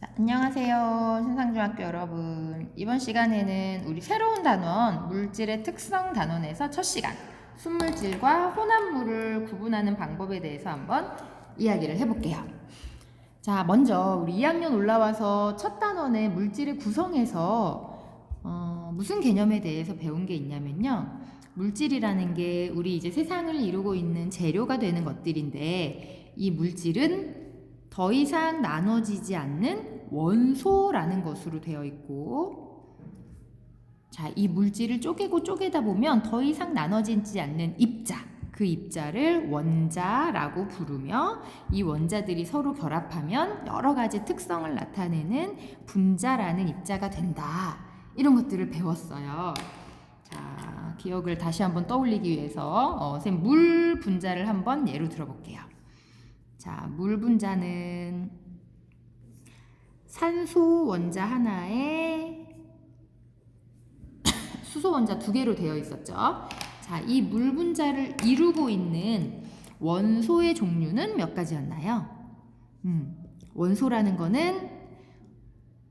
자, 안녕하세요. 신상중학교 여러분. 이번 시간에는 우리 새로운 단원, 물질의 특성 단원에서 첫 시간, 순물질과 혼합물을 구분하는 방법에 대해서 한번 이야기를 해볼게요. 자, 먼저 우리 2학년 올라와서 첫 단원의 물질의 구성에서 무슨 개념에 대해서 배운 게 있냐면요. 물질이라는 게 우리 이제 세상을 이루고 있는 재료가 되는 것들인데, 이 물질은 더 이상 나눠지지 않는 원소라는 것으로 되어 있고, 자, 이 물질을 쪼개고 쪼개다 보면 더 이상 나눠지지 않는 입자, 그 입자를 원자라고 부르며, 이 원자들이 서로 결합하면 여러 가지 특성을 나타내는 분자라는 입자가 된다. 이런 것들을 배웠어요. 자, 기억을 다시 한번 떠올리기 위해서 선생님 물 분자를 한번 예로 들어볼게요. 자, 물 분자는 산소 원자 하나에 수소 원자 두 개로 되어 있었죠. 자, 이 물 분자를 이루고 있는 원소의 종류는 몇 가지였나요? 원소라는 거는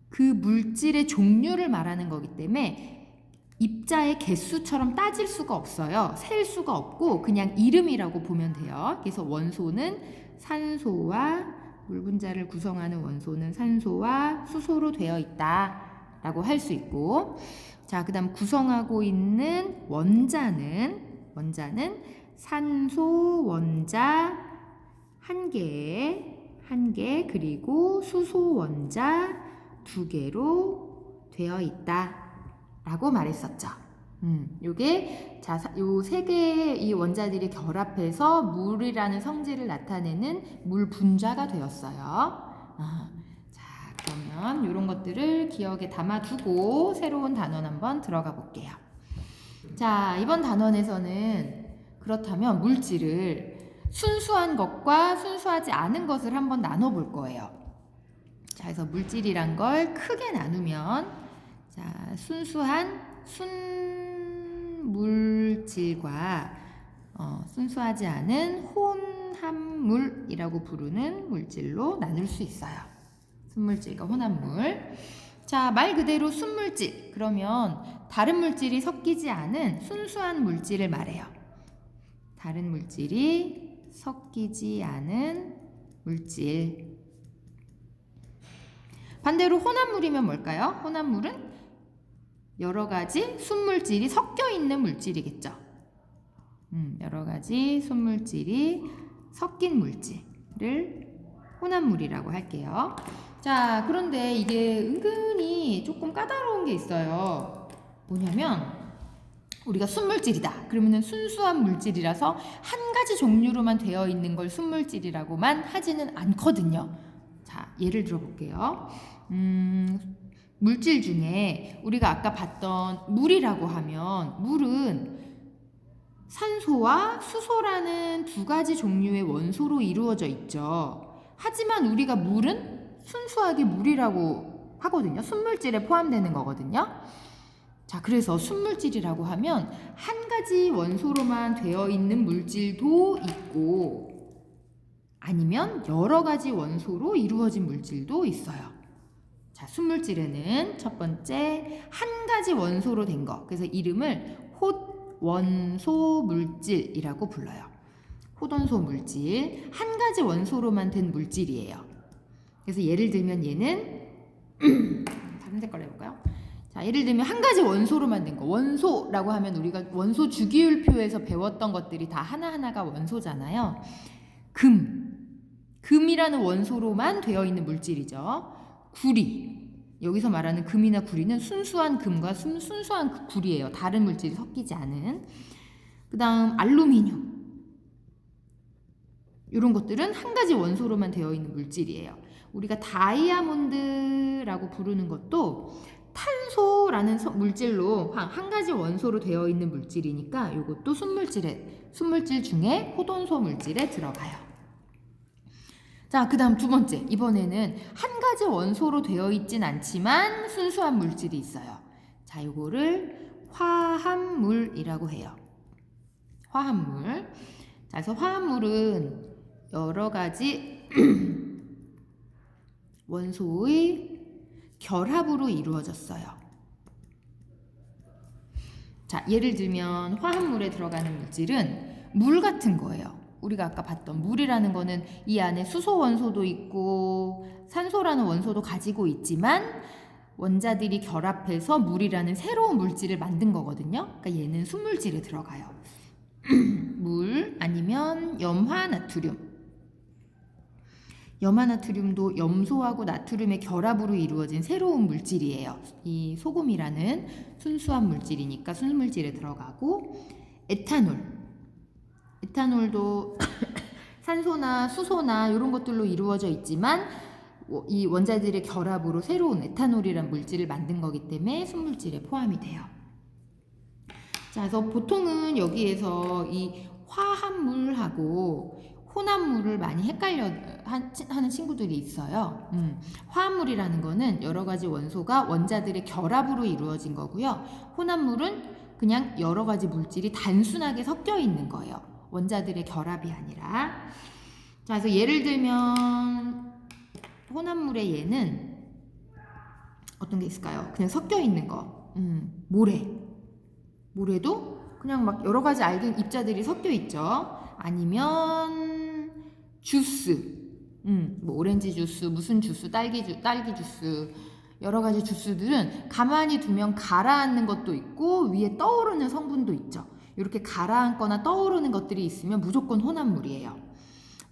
그 물질의 종류를 말하는 거기 때문에 입자의 개수처럼 따질 수가 없어요. 셀 수가 없고 그냥 이름이라고 보면 돼요. 그래서 원소는 산소와 물 분자를 구성하는 원소는 산소와 수소로 되어 있다라고 할 수 있고, 자, 그다음 구성하고 있는 원자는 산소 원자 한 개 그리고 수소 원자 두 개로 되어 있다라고 말했었죠. 요게 자, 요 세 개의 이 원자들이 결합해서 물이라는 성질을 나타내는 물 분자가 되었어요. 자, 그러면 이런 것들을 기억에 담아두고 새로운 단원 한번 들어가 볼게요. 자, 이번 단원에서는 그렇다면 물질을 순수한 것과 순수하지 않은 것을 한번 나눠볼 거예요. 자, 그래서 물질이란 걸 크게 나누면, 자, 순수한 순물질과 순수하지 않은 혼합물이라고 부르는 물질로 나눌 수 있어요. 순물질과 혼합물. 자, 말 그대로 순물질. 그러면 다른 물질이 섞이지 않은 순수한 물질을 말해요. 다른 물질이 섞이지 않은 물질. 반대로 혼합물이면 뭘까요? 혼합물은 여러 가지 순물질이 섞여 있는 물질이겠죠. 여러 가지 순물질이 섞인 물질을 혼합물이라고 할게요. 자, 그런데 이게 은근히 조금 까다로운 게 있어요. 뭐냐면 우리가 순물질이다. 그러면은 순수한 물질이라서 한 가지 종류로만 되어 있는 걸 순물질이라고만 하지는 않거든요. 자, 예를 들어 볼게요. 물질 중에 우리가 아까 봤던 물이라고 하면, 물은 산소와 수소라는 두 가지 종류의 원소로 이루어져 있죠. 하지만 우리가 물은 순수하게 물이라고 하거든요. 순물질에 포함되는 거거든요. 자, 그래서 순물질이라고 하면 한 가지 원소로만 되어 있는 물질도 있고, 아니면 여러 가지 원소로 이루어진 물질도 있어요. 자, 순물질에는 첫 번째 한 가지 원소로 된 거, 그래서 이름을 혼원소 물질이라고 불러요. 혼원소 물질, 한 가지 원소로만 된 물질이에요. 그래서 예를 들면 얘는 다른 색깔로 해볼까요? 자, 예를 들면 한 가지 원소로만 된 거, 원소라고 하면 우리가 원소 주기율표에서 배웠던 것들이 다 하나하나가 원소잖아요. 금이라는 원소로만 되어 있는 물질이죠. 구리, 여기서 말하는 금이나 구리는 순수한 금과 순수한 구리예요. 다른 물질이 섞이지 않은. 그 다음 알루미늄, 이런 것들은 한 가지 원소로만 되어 있는 물질이에요. 우리가 다이아몬드라고 부르는 것도 탄소라는 물질로 한 가지 원소로 되어 있는 물질이니까 이것도 순물질 중에 혼원소 물질에 들어가요. 자, 그 다음 두 번째, 이번에는 한 가지 원소로 되어 있진 않지만 순수한 물질이 있어요. 자, 이거를 화합물이라고 해요. 화합물. 자, 그래서 화합물은 여러 가지 원소의 결합으로 이루어졌어요. 자, 예를 들면 화합물에 들어가는 물질은 물 같은 거예요. 우리가 아까 봤던 물이라는 거는 이 안에 수소 원소도 있고 산소라는 원소도 가지고 있지만 원자들이 결합해서 물이라는 새로운 물질을 만든 거거든요. 그러니까 얘는 순물질에 들어가요. 물 아니면 염화나트륨. 염화나트륨도 염소하고 나트륨의 결합으로 이루어진 새로운 물질이에요. 이 소금이라는 순수한 물질이니까 순물질에 들어가고, 에탄올도 산소나 수소나 이런 것들로 이루어져 있지만 이 원자들의 결합으로 새로운 에탄올이라는 물질을 만든 거기 때문에 순물질에 포함이 돼요. 자, 그래서 보통은 여기에서 이 화합물하고 혼합물을 많이 헷갈려 하는 친구들이 있어요. 화합물이라는 거는 여러 가지 원소가 원자들의 결합으로 이루어진 거고요. 혼합물은 그냥 여러 가지 물질이 단순하게 섞여 있는 거예요. 원자들의 결합이 아니라. 자, 그래서 예를 들면 혼합물의 예는 어떤 게 있을까요? 그냥 섞여 있는 거. 모래도 그냥 막 여러 가지 알갱 입자들이 섞여 있죠. 아니면 주스, 뭐 오렌지 주스, 무슨 주스, 딸기 주스, 여러 가지 주스들은 가만히 두면 가라앉는 것도 있고 위에 떠오르는 성분도 있죠. 이렇게 가라앉거나 떠오르는 것들이 있으면 무조건 혼합물이에요.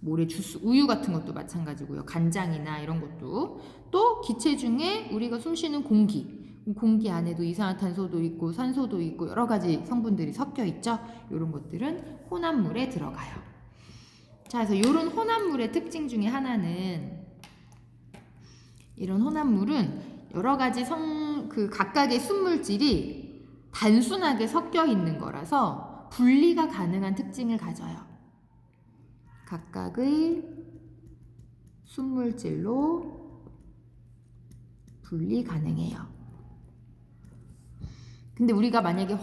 모래 주스, 우유 같은 것도 마찬가지고요. 간장이나 이런 것도. 또 기체 중에 우리가 숨쉬는 공기 안에도 이산화탄소도 있고 산소도 있고 여러 가지 성분들이 섞여 있죠. 이런 것들은 혼합물에 들어가요. 자, 그래서 이런 혼합물의 특징 중에 하나는, 이런 혼합물은 여러 가지 각각의 순물질이 단순하게 섞여 있는 거라서 분리가 가능한 특징을 가져요. 각각의 순물질로 분리 가능해요. 근데 우리가 만약에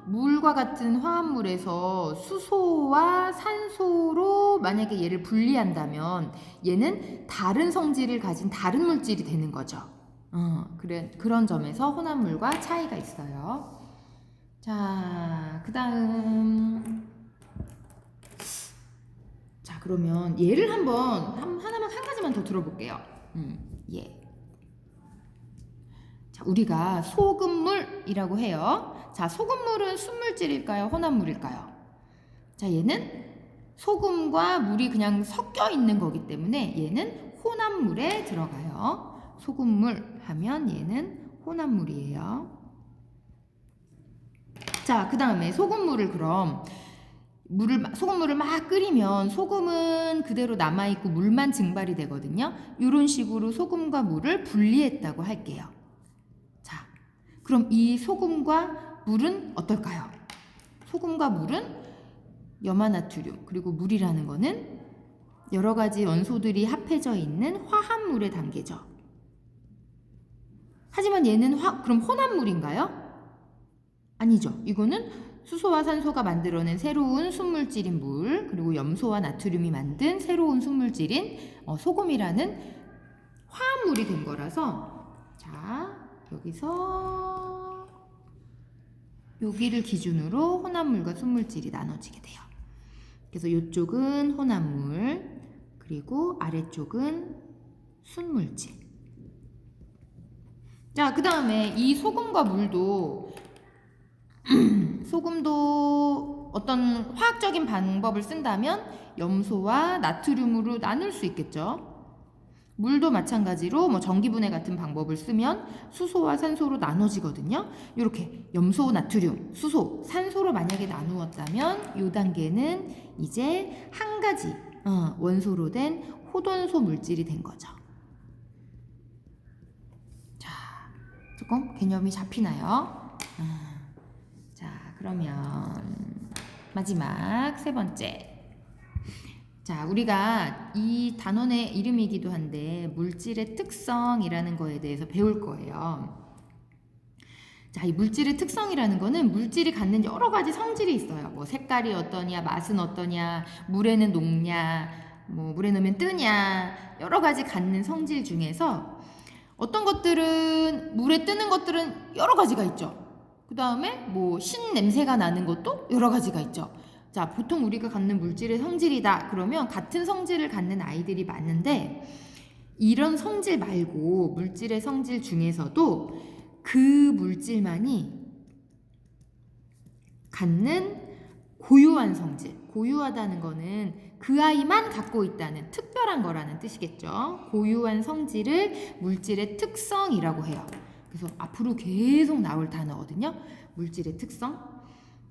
물과 같은 화합물에서 수소와 산소로 만약에 얘를 분리한다면 얘는 다른 성질을 가진 다른 물질이 되는 거죠. 그런 점에서 혼합물과 차이가 있어요. 자, 그러면 예를 하나만 한 가지만 더 들어볼게요. 예. 자, 우리가 소금물이라고 해요. 자, 소금물은 순물질일까요? 혼합물일까요? 자, 얘는 소금과 물이 그냥 섞여 있는 거기 때문에 얘는 혼합물에 들어가요. 소금물 하면 얘는 혼합물이에요. 자, 그 다음에 소금물을 막 끓이면 소금은 그대로 남아있고 물만 증발이 되거든요. 이런 식으로 소금과 물을 분리했다고 할게요. 자, 그럼 이 소금과 물은 어떨까요? 소금과 물은 염화나트륨, 그리고 물이라는 거는 여러 가지 원소들이 합해져 있는 화합물의 단계죠. 하지만 얘는 그럼 혼합물인가요? 아니죠. 이거는 수소와 산소가 만들어낸 새로운 순물질인 물, 그리고 염소와 나트륨이 만든 새로운 순물질인 소금이라는 화합물이 된 거라서, 자, 여기서 여기를 기준으로 혼합물과 순물질이 나눠지게 돼요. 그래서 이쪽은 혼합물, 그리고 아래쪽은 순물질. 자, 그 다음에 이 소금과 물도 소금도 어떤 화학적인 방법을 쓴다면 염소와 나트륨으로 나눌 수 있겠죠. 물도 마찬가지로 뭐 전기분해 같은 방법을 쓰면 수소와 산소로 나눠지거든요. 이렇게 염소, 나트륨, 수소, 산소로 만약에 나누었다면 이 단계는 이제 한 가지 원소로 된 호돈소 물질이 된 거죠. 자, 조금 개념이 잡히나요? 자, 그러면 마지막 세 번째. 자, 우리가 이 단원의 이름이기도 한데 물질의 특성이라는 거에 대해서 배울 거예요. 자, 이 물질의 특성이라는 거는 물질이 갖는 여러 가지 성질이 있어요. 뭐 색깔이 어떠냐, 맛은 어떠냐, 물에는 녹냐, 뭐 물에 넣으면 뜨냐, 여러 가지 갖는 성질 중에서 어떤 것들은 물에 뜨는 것들은 여러 가지가 있죠. 그 다음에 뭐 신 냄새가 나는 것도 여러 가지가 있죠. 자, 보통 우리가 갖는 물질의 성질이다 그러면 같은 성질을 갖는 아이들이 많은데, 이런 성질 말고 물질의 성질 중에서도 그 물질만이 갖는 고유한 성질, 고유하다는 거는 그 아이만 갖고 있다는 특별한 거라는 뜻이겠죠. 고유한 성질을 물질의 특성이라고 해요. 그래서 앞으로 계속 나올 단어거든요. 물질의 특성.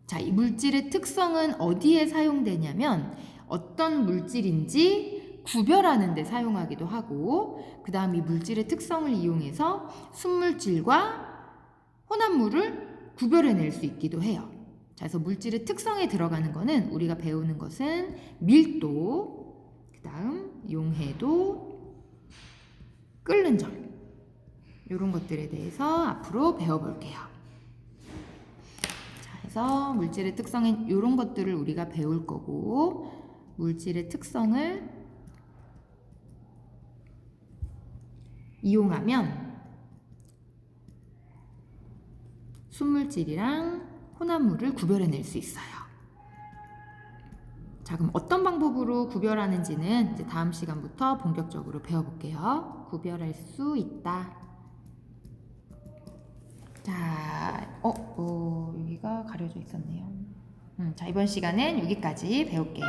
자, 이 물질의 특성은 어디에 사용되냐면 어떤 물질인지 구별하는 데 사용하기도 하고, 그 다음 이 물질의 특성을 이용해서 순물질과 혼합물을 구별해낼 수 있기도 해요. 자, 그래서 물질의 특성에 들어가는 거는 우리가 배우는 것은 밀도, 그 다음 용해도, 끓는 점, 이런 것들에 대해서 앞으로 배워볼게요. 자, 그래서 물질의 특성인 이런 것들을 우리가 배울 거고, 물질의 특성을 이용하면 순물질이랑 혼합물을 구별해낼 수 있어요. 자, 그럼 어떤 방법으로 구별하는지는 이제 다음 시간부터 본격적으로 배워볼게요. 구별할 수 있다. 자, 여기가 가려져 있었네요. 자, 이번 시간엔 여기까지 배울게요.